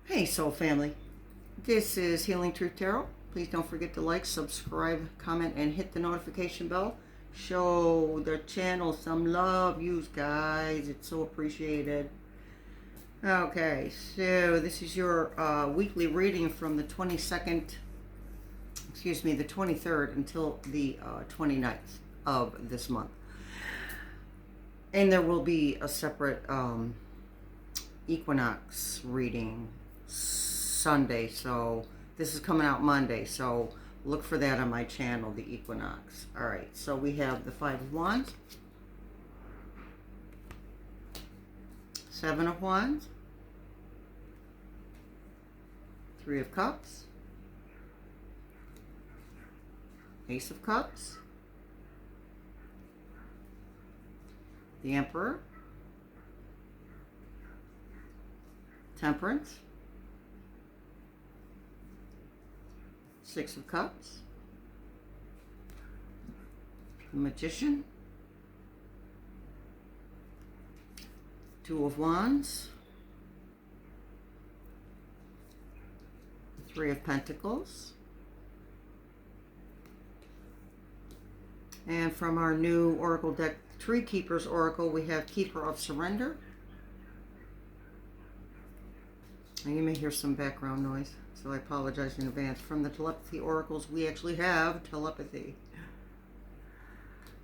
Hey, soul family. This is Healing Truth Tarot. Please don't forget to like, subscribe, comment, and hit the notification bell. Show the channel some love, you guys. It's so appreciated. Okay, so this is your weekly reading from the 23rd until the 29th of this month. And there will be a separate equinox reading Sunday, so this is coming out Monday, so look for that on my channel, the equinox. All right, so we have the Five of Wands, Seven of Wands, Three of Cups, Ace of Cups, the Emperor, Temperance, Six of Cups, the Magician, Two of Wands, Three of Pentacles, and from our new Oracle deck, Tree Keepers Oracle, we have Keeper of Surrender. And you may hear some background noise, so I apologize in advance. From the Telepathy Oracles, we actually have telepathy.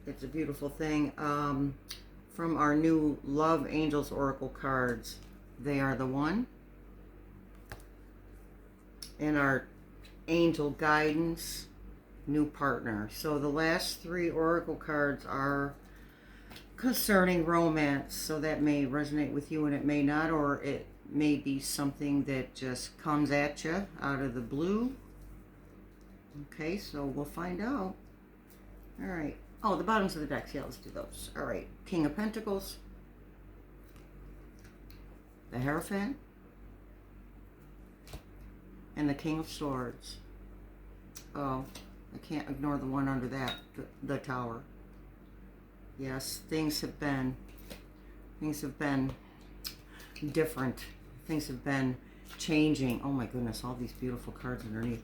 It's a beautiful thing. From our new Love Angels Oracle cards, they are the One. And our Angel Guidance, New Partner. So the last three Oracle cards are concerning romance, so that may resonate with you and it may not, or it may be something that just comes at you out of the blue. Okay, so we'll find out. All right. Oh, the bottoms of the decks. Yeah, let's do those. All right. King of Pentacles, the Hierophant, and the King of Swords. Oh, I can't ignore the one under that, the Tower. Yes, things have been different. Things have been changing. Oh my goodness, all these beautiful cards underneath.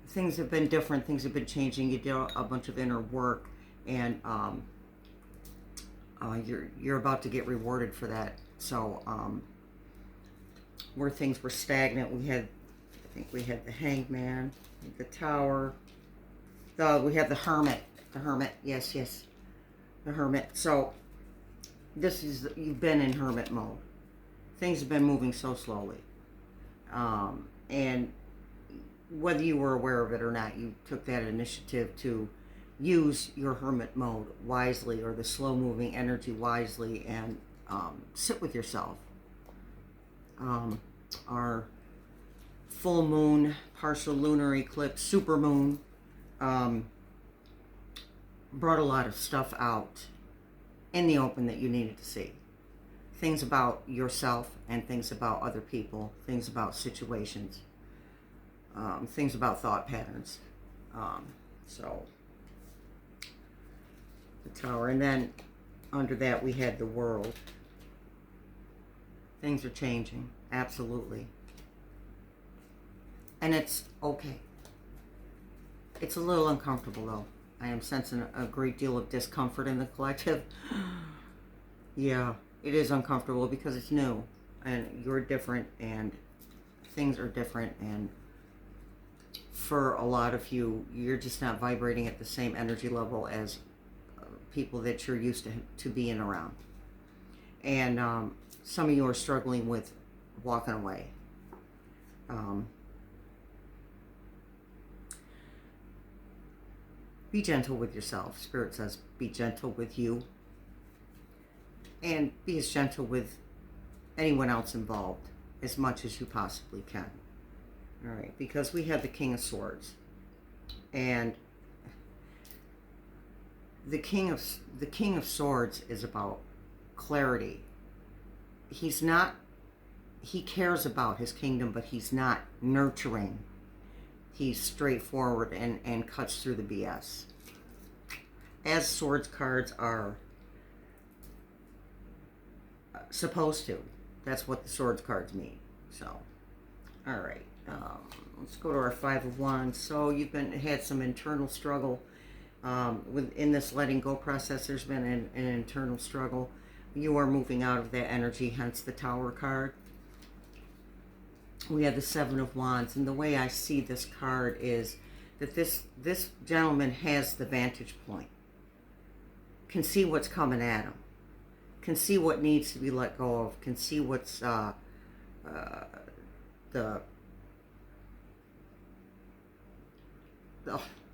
Things have been different. Things have been changing. You did a bunch of inner work, and you're about to get rewarded for that. So where things were stagnant, I think we had the Hangman, the Tower. We have the Hermit. The Hermit. Yes, the Hermit. So you've been in Hermit mode. Things have been moving so slowly. And whether you were aware of it or not, you took that initiative to use your Hermit mode wisely, or the slow-moving energy wisely, and sit with yourself. Our full moon, partial lunar eclipse, super moon, brought a lot of stuff out in the open that you needed to see. Things about yourself and things about other people, things about situations, things about thought patterns. So the Tower, and then under that we had the World. Things are changing, absolutely. And it's okay. It's a little uncomfortable though. I am sensing a great deal of discomfort in the collective. Yeah, it is uncomfortable because it's new and you're different and things are different, and for a lot of you, you're just not vibrating at the same energy level as people that you're used to being around. And some of you are struggling with walking away. Be gentle with yourself. Spirit says be gentle with you. And be as gentle with anyone else involved as much as you possibly can. All right, because we have the King of Swords. And the King of Swords is about clarity. He cares about his kingdom, but he's not nurturing. He's straightforward and cuts through the BS. As swords cards are supposed to. That's what the swords cards mean. So, all right. Let's go to our Five of Wands. So you've had some internal struggle within this letting go process. There's been an internal struggle. You are moving out of that energy, hence the Tower card. We have the Seven of Wands, and the way I see this card is that this gentleman has the vantage point, can see what's coming at him, can see what needs to be let go of, can see what's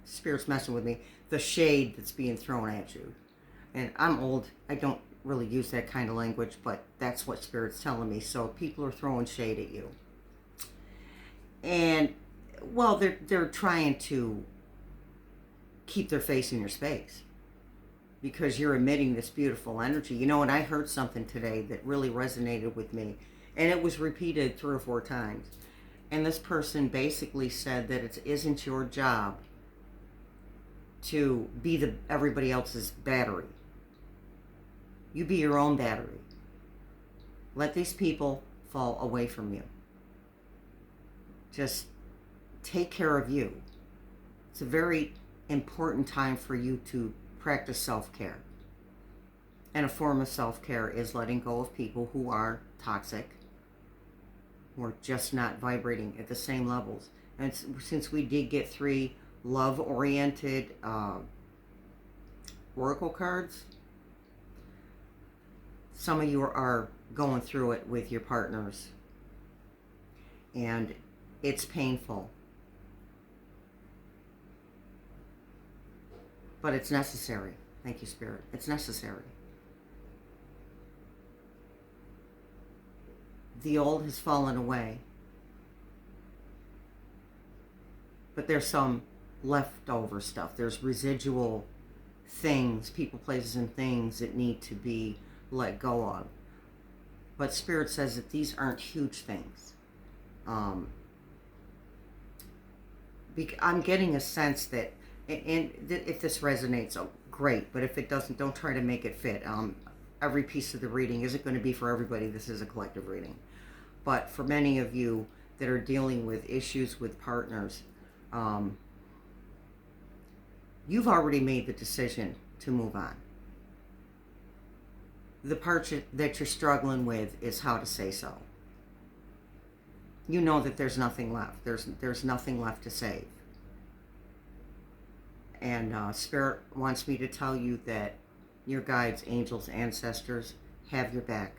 Spirit's messing with me, the shade that's being thrown at you. And I'm old, I don't really use that kind of language, but that's what Spirit's telling me. So people are throwing shade at you. And, well, they're trying to keep their face in your space because you're emitting this beautiful energy. You know, and I heard something today that really resonated with me, and it was repeated 3 or 4 times. And this person basically said that it isn't your job to be everybody else's battery. You be your own battery. Let these people fall away from you. Just take care of you. It's a very important time for you to practice self-care. And a form of self-care is letting go of people who are toxic, who are just not vibrating at the same levels. And since we did get 3 love-oriented oracle cards, some of you are going through it with your partners. And it's painful. But it's necessary. Thank you, Spirit. It's necessary. The old has fallen away. But there's some leftover stuff. There's residual things, people, places, and things that need to be let go of. But Spirit says that these aren't huge things. I'm getting a sense that, and if this resonates, oh, great. But if it doesn't, don't try to make it fit. Every piece of the reading isn't going to be for everybody. This is a collective reading. But for many of you that are dealing with issues with partners, you've already made the decision to move on. The part that you're struggling with is how to say so. You know that there's nothing left. There's nothing left to save. And Spirit wants me to tell you that your guides, angels, ancestors have your back.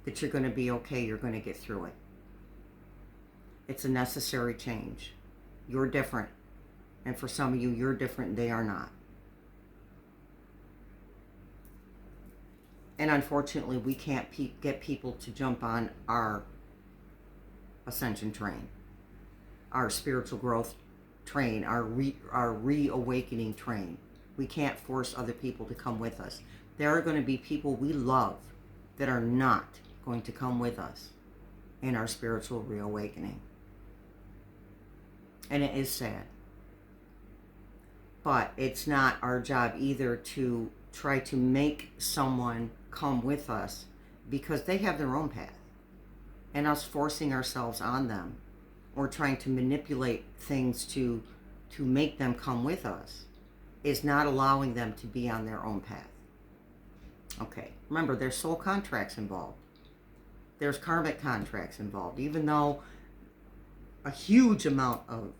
That you're going to be okay. You're going to get through it. It's a necessary change. You're different. And for some of you, you're different. They are not. And unfortunately, we can't get people to jump on our ascension train, our spiritual growth train, our reawakening train. We can't force other people to come with us. There are going to be people we love that are not going to come with us in our spiritual reawakening. And it is sad. But it's not our job either to try to make someone come with us because they have their own path. And us forcing ourselves on them or trying to manipulate things to make them come with us is not allowing them to be on their own path. Okay, remember, there's soul contracts involved. There's karmic contracts involved. Even though a huge amount of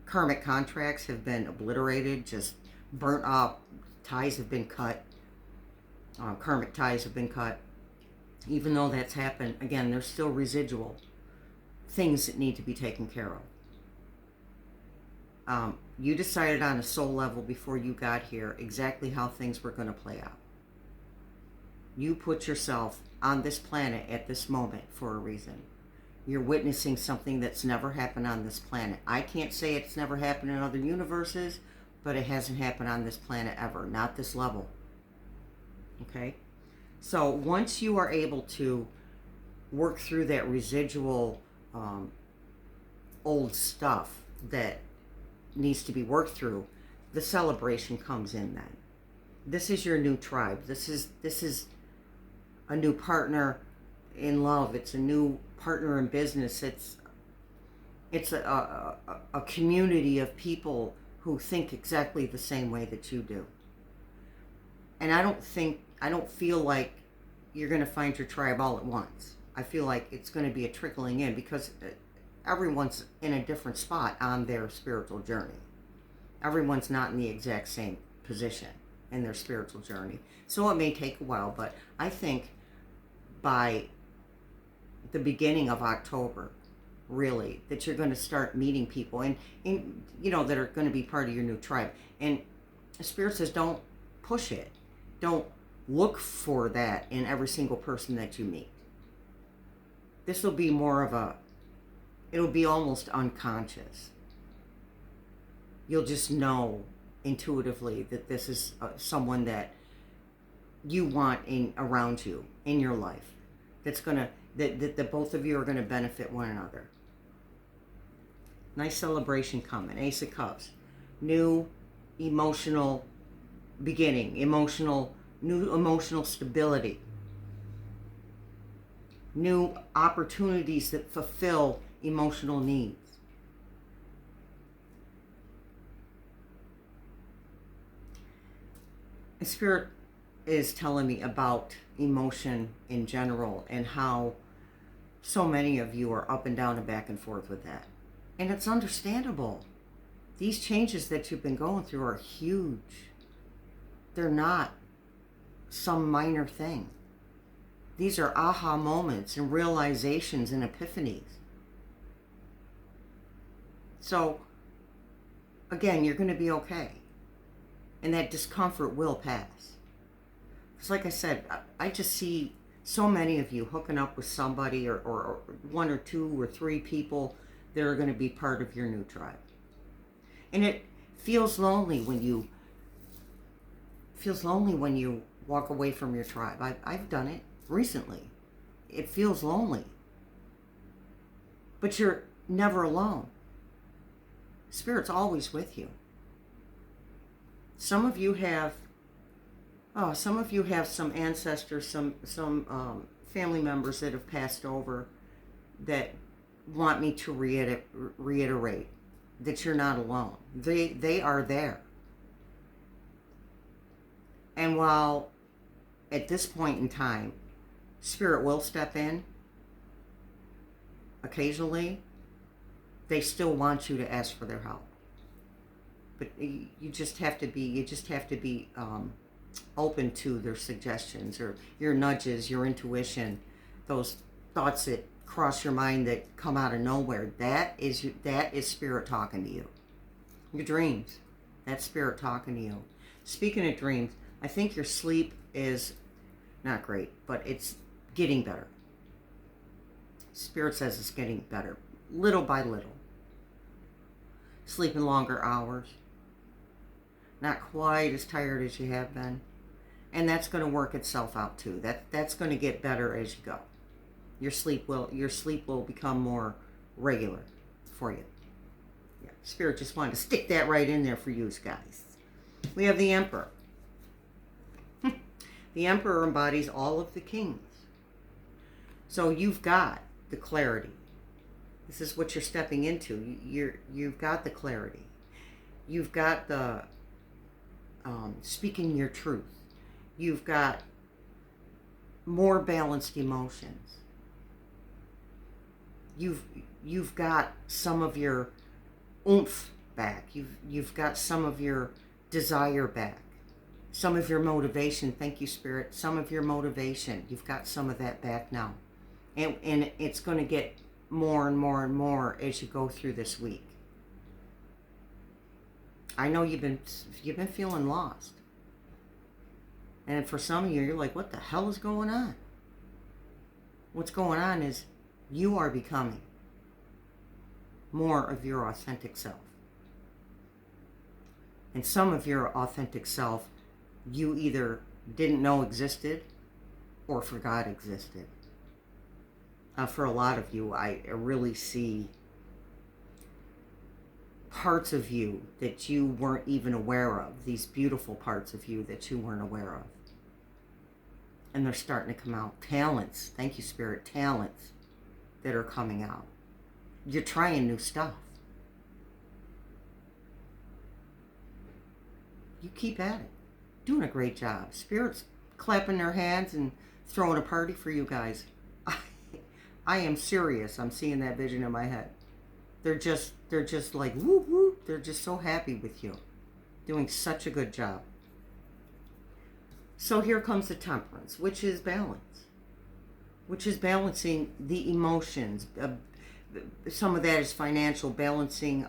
karmic contracts have been obliterated, just burnt up, ties have been cut, karmic ties have been cut. Even though that's happened, again, there's still residual things that need to be taken care of. You decided on a soul level before you got here exactly how things were going to play out. You put yourself on this planet at this moment for a reason. You're witnessing something that's never happened on this planet. I can't say it's never happened in other universes, but it hasn't happened on this planet ever, not this level. Okay? So once you are able to work through that residual old stuff that needs to be worked through, the celebration comes in then. This is your new tribe. This is a new partner. in love. It's a new partner in business. It's a community of people who think exactly the same way that you do. And I don't feel like you're going to find your tribe all at once. I feel like it's going to be a trickling in, because everyone's in a different spot on their spiritual journey. Everyone's not in the exact same position in their spiritual journey. So it may take a while, but I think by the beginning of October, really, that you're going to start meeting people and that are going to be part of your new tribe. And Spirit says, don't push it. Don't look for that in every single person that you meet. This will be it'll be almost unconscious. You'll just know intuitively that this is someone that you want around you in your life. That both of you are going to benefit one another. Nice celebration coming. Ace of Cups. New emotional beginning. New emotional stability. New opportunities that fulfill emotional needs. Spirit is telling me about emotion in general and how so many of you are up and down and back and forth with that. And it's understandable. These changes that you've been going through are huge. They're not some minor thing. These are aha moments and realizations and epiphanies. So, again, you're going to be okay. And that discomfort will pass. Because like I said, I just see so many of you hooking up with somebody or one or two or three people that are going to be part of your new tribe. And it feels lonely when you walk away from your tribe. I've done it recently. It feels lonely. But you're never alone. Spirit's always with you. Some of you have some ancestors, some family members that have passed over that want me to reiterate that you're not alone. They are there. And while at this point in time, Spirit will step in occasionally, they still want you to ask for their help. But you just have to be open to their suggestions or your nudges, your intuition, those thoughts that cross your mind that come out of nowhere. That is Spirit talking to you. Your dreams, that's Spirit talking to you. Speaking of dreams, I think your sleep is not great, but it's getting better. Spirit says it's getting better, little by little. Sleeping longer hours. Not quite as tired as you have been. And that's going to work itself out too. That's going to get better as you go. Your sleep will become more regular for you. Yeah. Spirit just wanted to stick that right in there for you guys. We have the Emperor. The Emperor embodies all of the kings. So you've got the clarity. This is what you're stepping into. You've got the clarity. You've got the speaking your truth. You've got more balanced emotions. You've got some of your oomph back. You've got some of your desire back. Some of your motivation. Thank you, Spirit. Some of your motivation. You've got some of that back now. And it's going to get more and more and more as you go through this week. I know you've been feeling lost. And for some of you, you're like, what the hell is going on? What's going on is you are becoming more of your authentic self. And some of your authentic self you either didn't know existed or forgot existed. For a lot of you, I really see parts of you that you weren't even aware of. These beautiful parts of you that you weren't aware of. and they're starting to come out. Talents, thank you, Spirit, talents that are coming out. You're trying new stuff. You keep at it. Doing a great job. Spirit's clapping their hands and throwing a party for you guys. I am serious. I'm seeing that vision in my head. They're just like, woo woo. They're just so happy with you. Doing such a good job. So here comes the Temperance, which is balance. Which is balancing the emotions. Some of that is financial, balancing,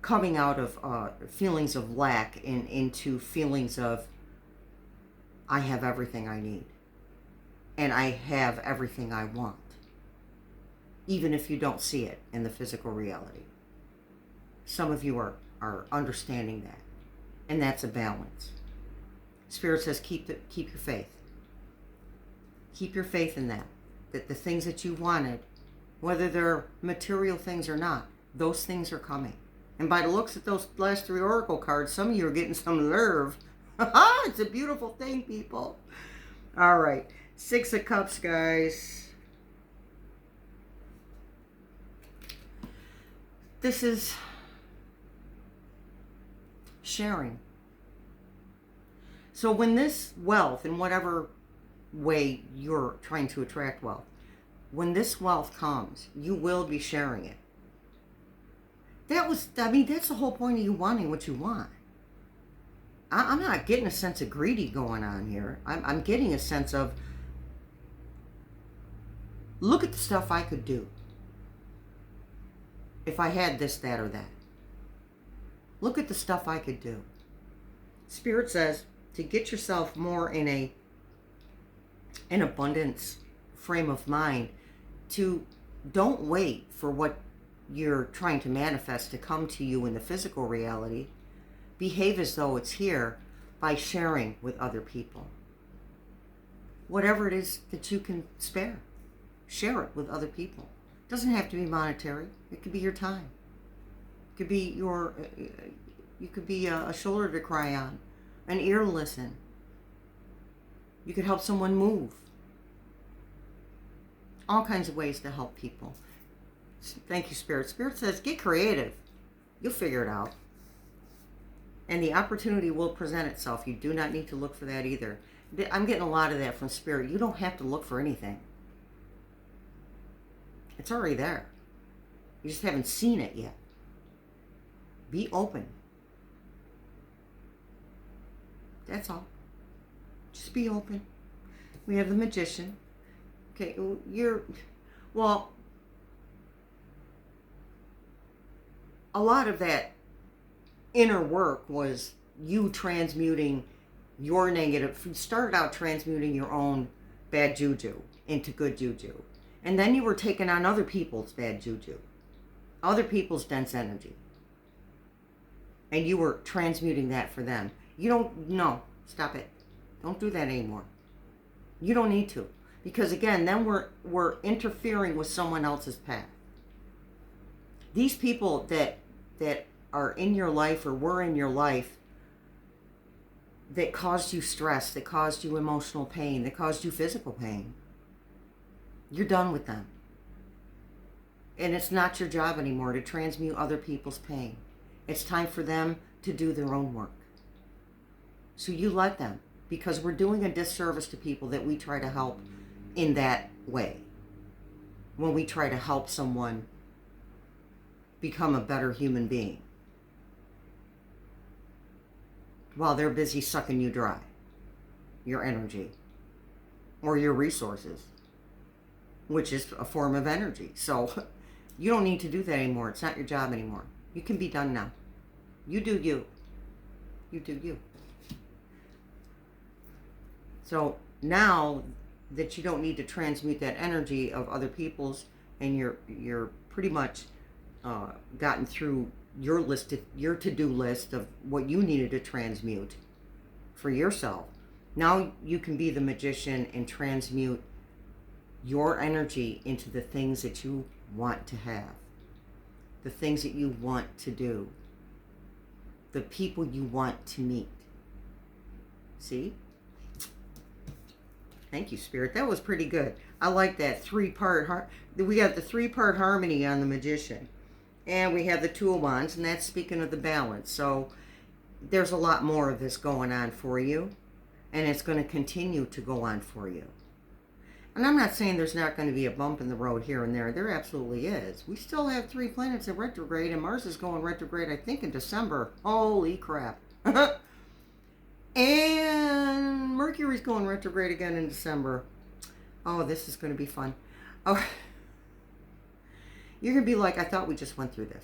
coming out of feelings of lack into feelings of, I have everything I need. And I have everything I want. Even if you don't see it in the physical reality. Some of you are understanding that. And that's a balance. Spirit says keep your faith. Keep your faith in that. That the things that you wanted, whether they're material things or not, those things are coming. And by the looks at those last 3 oracle cards, some of you are getting some nerve. It's a beautiful thing, people. All right. 6 of Cups, guys. This is sharing. So when this wealth, in whatever way you're trying to attract wealth, when this wealth comes, you will be sharing it. That's the whole point of you wanting what you want. I'm not getting a sense of greedy going on here. I'm getting a sense of, look at the stuff I could do if I had this, that, or that. Look at the stuff I could do. Spirit says to get yourself more in an abundance frame of mind, to don't wait for what you're trying to manifest to come to you in the physical reality. Behave as though it's here by sharing with other people. Whatever it is that you can spare, share it with other people. It doesn't have to be monetary. It could be your time. It could be you could be a shoulder to cry on, an ear to listen. You could help someone move. All kinds of ways to help people. Thank you, Spirit. Spirit says, get creative. You'll figure it out. And the opportunity will present itself. You do not need to look for that either. I'm getting a lot of that from Spirit. You don't have to look for anything. It's already there. You just haven't seen it yet. Be open. That's all. Just be open. We have the Magician. Okay, a lot of that inner work was you transmuting your negative. You started out transmuting your own bad juju into good juju. And then you were taking on other people's bad juju, other people's dense energy. And you were transmuting that for them. No, stop it. Don't do that anymore. You don't need to. Because again, then we're interfering with someone else's path. These people that are in your life or were in your life that caused you stress, that caused you emotional pain, that caused you physical pain, you're done with them. And it's not your job anymore to transmute other people's pain. It's time for them to do their own work. So you let them, because we're doing a disservice to people that we try to help in that way. When we try to help someone become a better human being, while they're busy sucking you dry, your energy, or your resources, which is a form of energy. So you don't need to do that anymore. It's not your job anymore. You can be done now. You do you. You do you. So now that you don't need to transmute that energy of other people's, and you're pretty much gotten through your to-do list of what you needed to transmute for yourself. Now you can be the Magician and transmute your energy into the things that you want to have, the things that you want to do, the people you want to meet. See? Thank you, Spirit. That was pretty good. I like that three-part. We got the three-part harmony on the Magician. And we have the Two of Wands, and that's speaking of the balance. So there's a lot more of this going on for you, and it's going to continue to go on for you. And I'm not saying there's not going to be a bump in the road here and there. There absolutely is. We still have 3 planets in retrograde, and Mars is going retrograde, I think, in December. Holy crap. And Mercury's going retrograde again in December. Oh, this is going to be fun. Oh, you're going to be like, I thought we just went through this.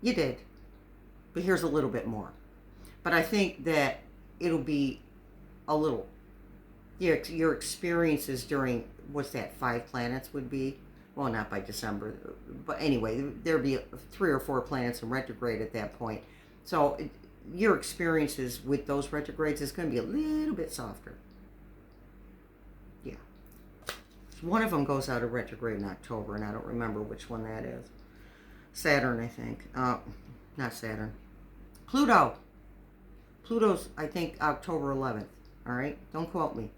You did. But here's a little bit more. But I think that it'll be a little. Your experiences during, what's that, 5 planets would be? Well, not by December. But anyway, there'll be 3 or 4 planets in retrograde at that point. So your experiences with those retrogrades is going to be a little bit softer. Yeah. One of them goes out of retrograde in October, and I don't remember which one that is. Saturn, I think. Not Saturn. Pluto. Pluto's, I think, October 11th. All right? Don't quote me.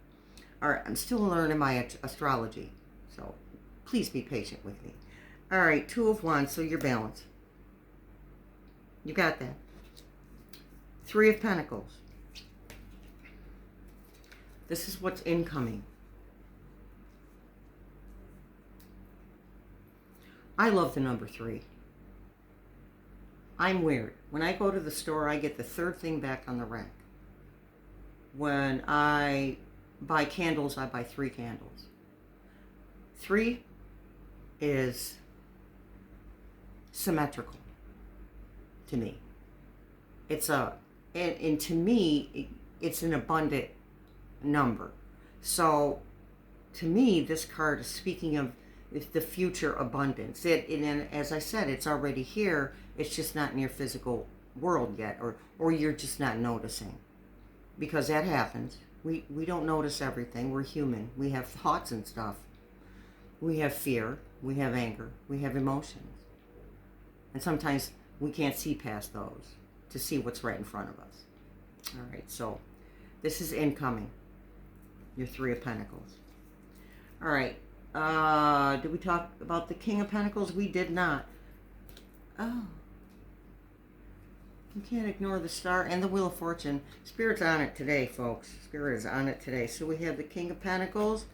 All right, I'm still learning my astrology, so please be patient with me. All right, 2 of Wands, so you're balanced. You got that. 3 of Pentacles. This is what's incoming. I love the number 3. I'm weird. When I go to the store, I get the 3rd thing back on the rack. When I buy candles, I buy 3 candles. 3 is symmetrical to me. It's and to me, it's an abundant number. So to me, this card is speaking of the future abundance. And as I said, it's already here. It's just not in your physical world yet, or you're just not noticing. Because that happens. We don't notice everything. We're human. We have thoughts and stuff. We have fear. We have anger. We have emotions. And sometimes we can't see past those to see what's right in front of us. All right, so this is incoming. Your 3 of Pentacles. All right. Did we talk about the King of Pentacles? We did not. Oh. You can't ignore the Star and the Wheel of Fortune. Spirit's on it today, folks. Spirit is on it today. So we have the King of Pentacles.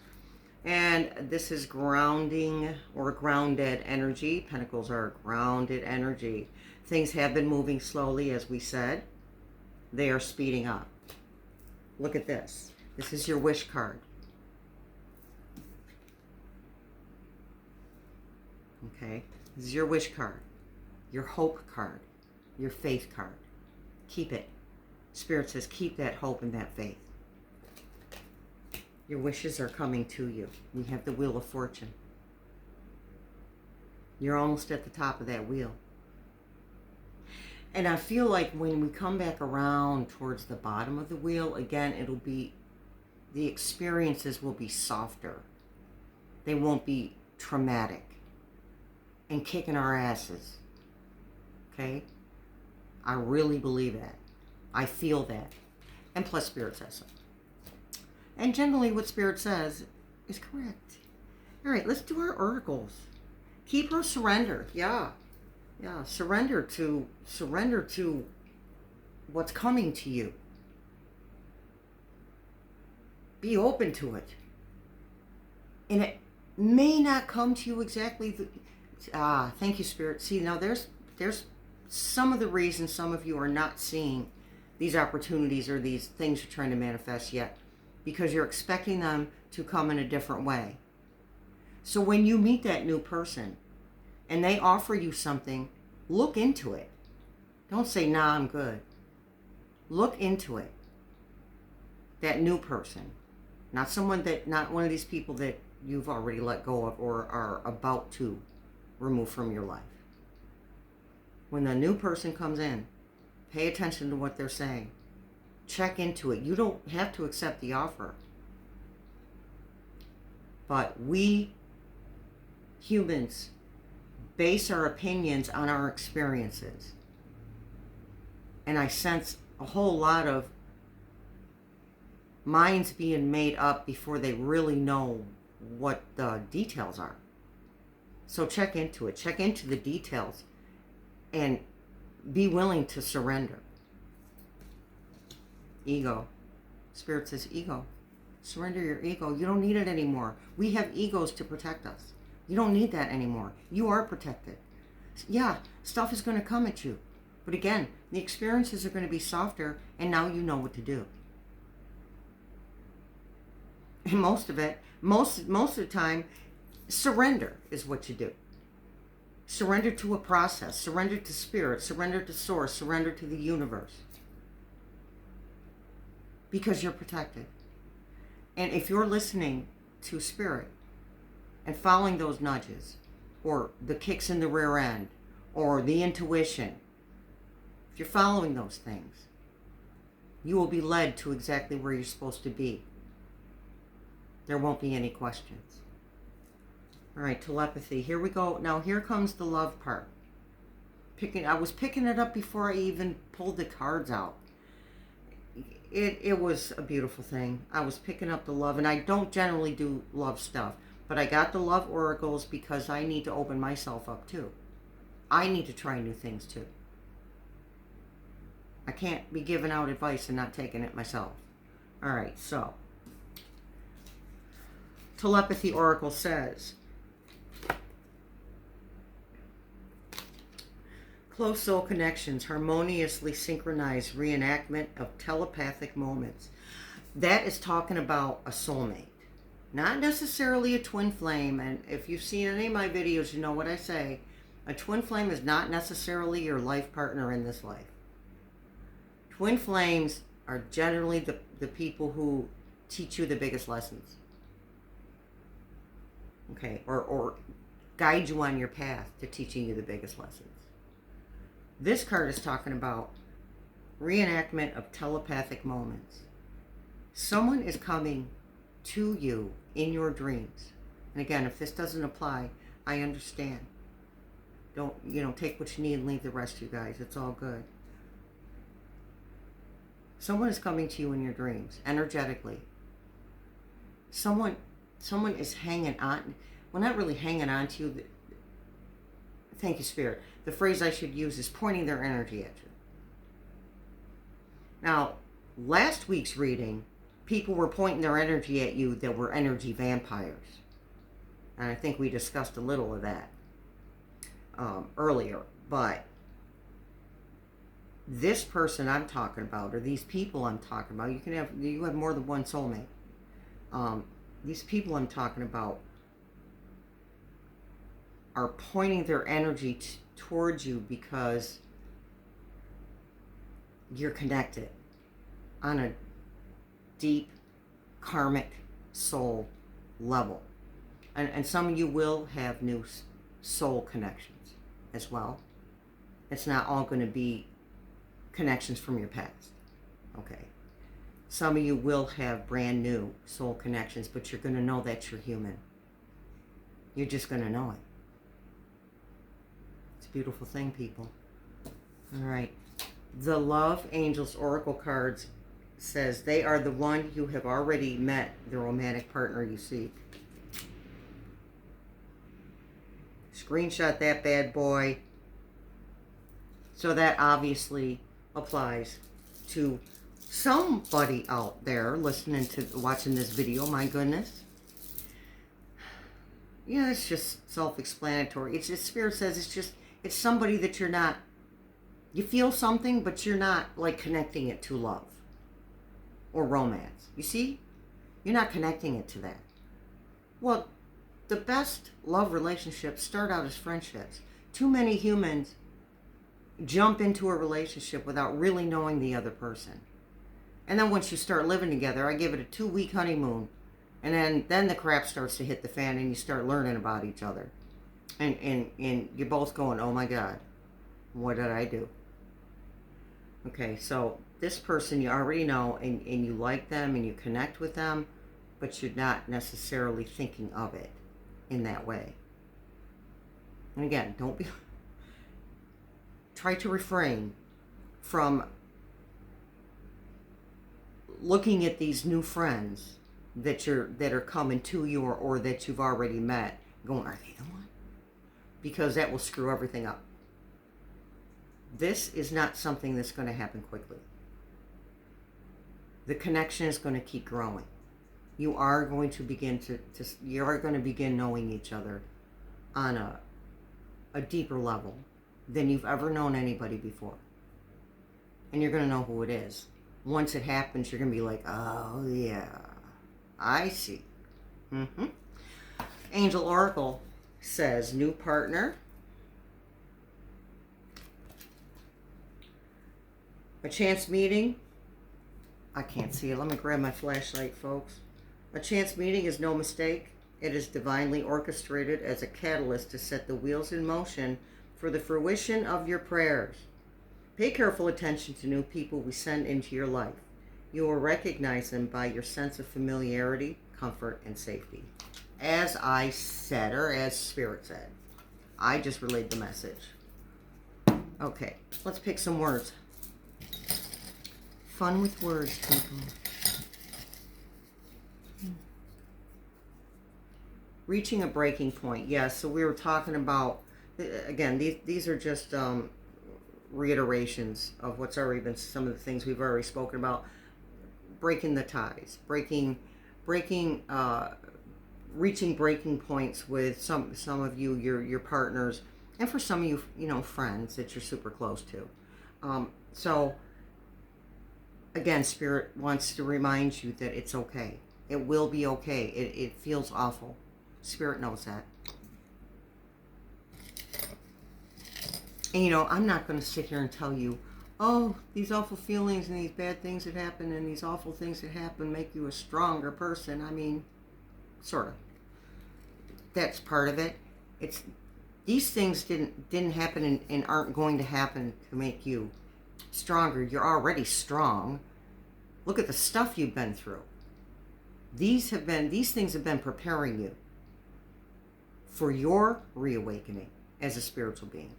And this is grounding or grounded energy. Pentacles are grounded energy. Things have been moving slowly, as we said. They are speeding up. Look at this. This is your wish card. Okay? This is your wish card. Your hope card. Your faith card. Keep it. Spirit says keep that hope and that faith. Your wishes are coming to you. We have the Wheel of Fortune. You're almost at the top of that wheel. And I feel like when we come back around towards the bottom of the wheel, again, it'll be, the experiences will be softer. They won't be traumatic and kicking our asses. Okay? I really believe that. I feel that. And plus Spirit says so. And generally what Spirit says is correct. All right, let's do our oracles. Keep or surrender. Yeah. Surrender to what's coming to you. Be open to it. And it may not come to you exactly. Thank you, Spirit. See, now there's some of the reasons some of you are not seeing these opportunities or these things you're trying to manifest yet, because you're expecting them to come in a different way. So when you meet that new person and they offer you something, look into it. Don't say, nah, I'm good. Look into it. That new person. Not one of these people that you've already let go of or are about to remove from your life. When the new person comes in, pay attention to what they're saying. Check into it. You don't have to accept the offer. But we humans base our opinions on our experiences. And I sense a whole lot of minds being made up before they really know what the details are. So check into it. Check into the details and be willing to surrender. Ego. Spirit says ego. Surrender your ego. You don't need it anymore. We have egos to protect us. You don't need that anymore. You are protected. Yeah, stuff is going to come at you. But again, the experiences are going to be softer, and now you know what to do. And most of the time, surrender is what you do. Surrender to a process. Surrender to spirit. Surrender to source. Surrender to the universe. Because you're protected. And if you're listening to spirit and following those nudges, or the kicks in the rear end, or the intuition, if you're following those things, you will be led to exactly where you're supposed to be. There won't be any questions. All right, telepathy. Here we go. Now here comes the love part. I was picking it up before I even pulled the cards out. It was a beautiful thing. I was picking up the love, and I don't generally do love stuff, but I got the love oracles because I need to open myself up too. I need to try new things too. I can't be giving out advice and not taking it myself. All right, so telepathy oracle says, close soul connections, harmoniously synchronized reenactment of telepathic moments. That is talking about a soulmate. Not necessarily a twin flame. And if you've seen any of my videos, you know what I say. A twin flame is not necessarily your life partner in this life. Twin flames are generally the people who teach you the biggest lessons. Okay, or guide you on your path to teaching you the biggest lessons. This card is talking about reenactment of telepathic moments. Someone is coming to you in your dreams. And again, if this doesn't apply, I understand. Don't, take what you need and leave the rest, you guys. It's all good. Someone is coming to you in your dreams, energetically. Someone is hanging on. Well, not really hanging on to you. Thank you, Spirit. The phrase I should use is pointing their energy at you. Now, last week's reading, people were pointing their energy at you that were energy vampires. And I think we discussed a little of that earlier. But this person I'm talking about, or these people I'm talking about, you have more than one soulmate. These people I'm talking about are pointing their energy towards you because you're connected on a deep karmic soul level. And some of you will have new soul connections as well. It's not all going to be connections from your past. Okay. Some of you will have brand new soul connections, but you're going to know that you're human. You're just going to know it. It's a beautiful thing, people. All right. The Love Angels Oracle cards says they are the one you have already met, the romantic partner you seek. Screenshot that bad boy. So that obviously applies to somebody out there watching this video. My goodness. Yeah, it's just self-explanatory. It's just, Spirit says it's somebody that you're not, you feel something, but you're not like connecting it to love or romance. You see? You're not connecting it to that. Well, the best love relationships start out as friendships. Too many humans jump into a relationship without really knowing the other person. And then once you start living together, I give it a 2-week honeymoon. And then the crap starts to hit the fan and you start learning about each other. And you're both going, oh my God, what did I do? Okay, so this person you already know and you like them and you connect with them, but you're not necessarily thinking of it in that way. And again, try to refrain from looking at these new friends that are coming to you, or that you've already met, going, are they the one? Because that will screw everything up. This is not something that's going to happen quickly. The connection is going to keep growing. You are going to begin you are going to begin knowing each other on a deeper level than you've ever known anybody before. And you're going to know who it is. Once it happens, you're going to be like, oh yeah, I see. Angel Oracle says, new partner, a chance meeting. I can't see it. Let me grab my flashlight, folks. A chance meeting is no mistake. It is divinely orchestrated as a catalyst to set the wheels in motion for the fruition of your prayers. Pay careful attention to new people we send into your life. You will recognize them by your sense of familiarity, comfort, and safety. As I said, or as Spirit said, I just relayed the message. Okay, let's pick some words. Fun with words, people. Reaching a breaking point. Yes, so we were talking about, again, these are just reiterations of what's already been, some of the things we've already spoken about. Breaking the ties, reaching breaking points with some of you, your partners, and for some of you, friends that you're super close to. So again, Spirit wants to remind you that it's okay. It will be okay. It feels awful. Spirit knows that. And I'm not going to sit here and tell you, oh, these awful feelings and these bad things that happen and these awful things that happen make you a stronger person. I mean, sort of. That's part of it. These things didn't happen and aren't going to happen to make you stronger. You're already strong. Look at the stuff you've been through. These things have been preparing you for your reawakening as a spiritual being.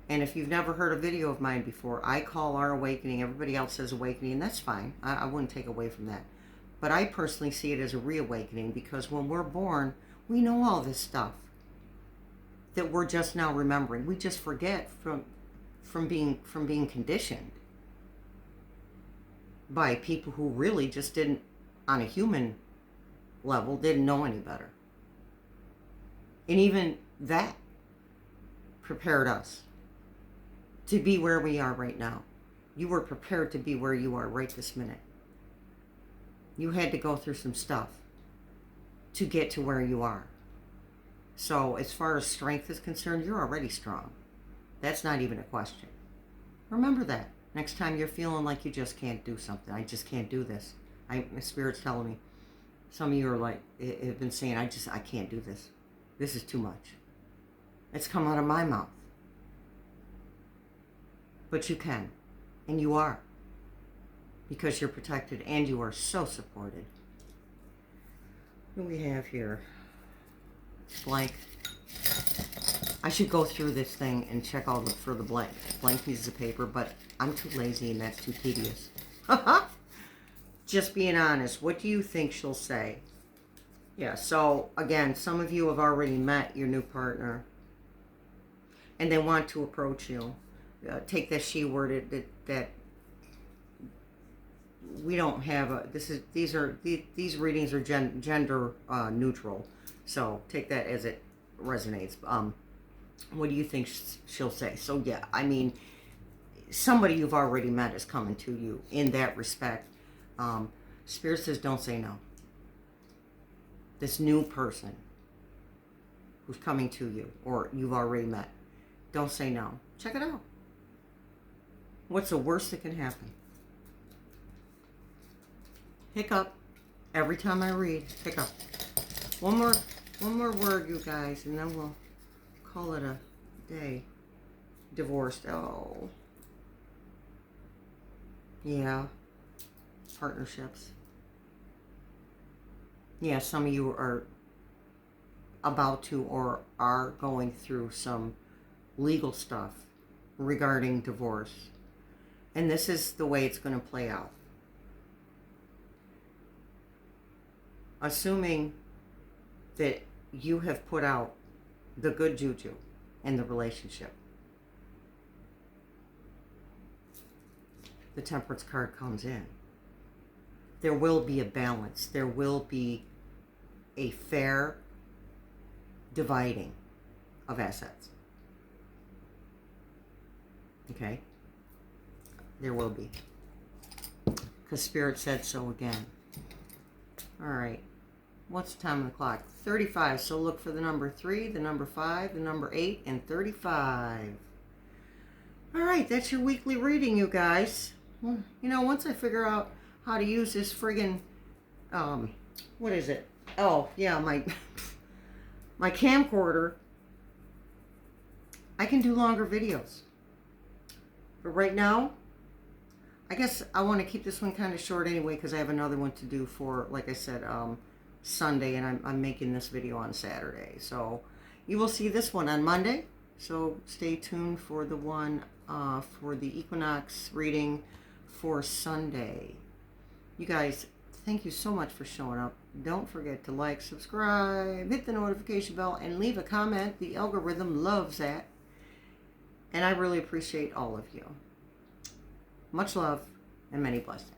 And if you've never heard a video of mine before, I call our awakening, everybody else says awakening, and that's fine. I wouldn't take away from that. But I personally see it as a reawakening, because when we're born, we know all this stuff that we're just now remembering. We just forget from being conditioned by people who really just didn't, on a human level, didn't know any better. And even that prepared us to be where we are right now. You were prepared to be where you are right this minute. You had to go through some stuff to get to where you are. So as far as strength is concerned, you're already strong. That's not even a question. Remember that. Next time you're feeling like you just can't do something. I just can't do this. My Spirit's telling me. Some of you are like, have been saying, I can't do this. This is too much. It's come out of my mouth. But you can. And you are. Because you're protected and you are so supported. What do we have here? Blank. I should go through this thing and check all for the blank pieces of paper, but I'm too lazy and that's too tedious. Just being honest, what do you think she'll say? Yeah, so again, some of you have already met your new partner and they want to approach you. Take that she word that we don't have these readings are gender neutral, so take that as it resonates. What do you think she'll say? So yeah, I mean, somebody you've already met is coming to you in that respect. Spirit says don't say no. This new person who's coming to you or you've already met, don't say no. Check it out. What's the worst that can happen? Hiccup. Every time I read, hiccup. One more word, you guys, and then we'll call it a day. Divorced. Oh. Yeah. Partnerships. Yeah, some of you are about to or are going through some legal stuff regarding divorce. And this is the way it's going to play out. assuming that you have put out the good juju in the relationship. The Temperance card comes in. There will be a balance. There will be a fair dividing of assets. Okay? There will be. Because Spirit said so again. All right. What's the time on the clock? 35. So look for the number 3, the number 5, the number 8, and 35. All right. That's your weekly reading, you guys. Well, you know, once I figure out how to use this friggin', what is it? Oh, yeah, my camcorder, I can do longer videos. But right now, I guess I want to keep this one kind of short anyway because I have another one to do for, like I said, Sunday, and I'm making this video on Saturday. So you will see this one on Monday. So stay tuned for the one for the equinox reading for Sunday. You guys, thank you so much for showing up. Don't forget to like, subscribe, hit the notification bell, and leave a comment. The algorithm loves that. And I really appreciate all of you. Much love and many blessings.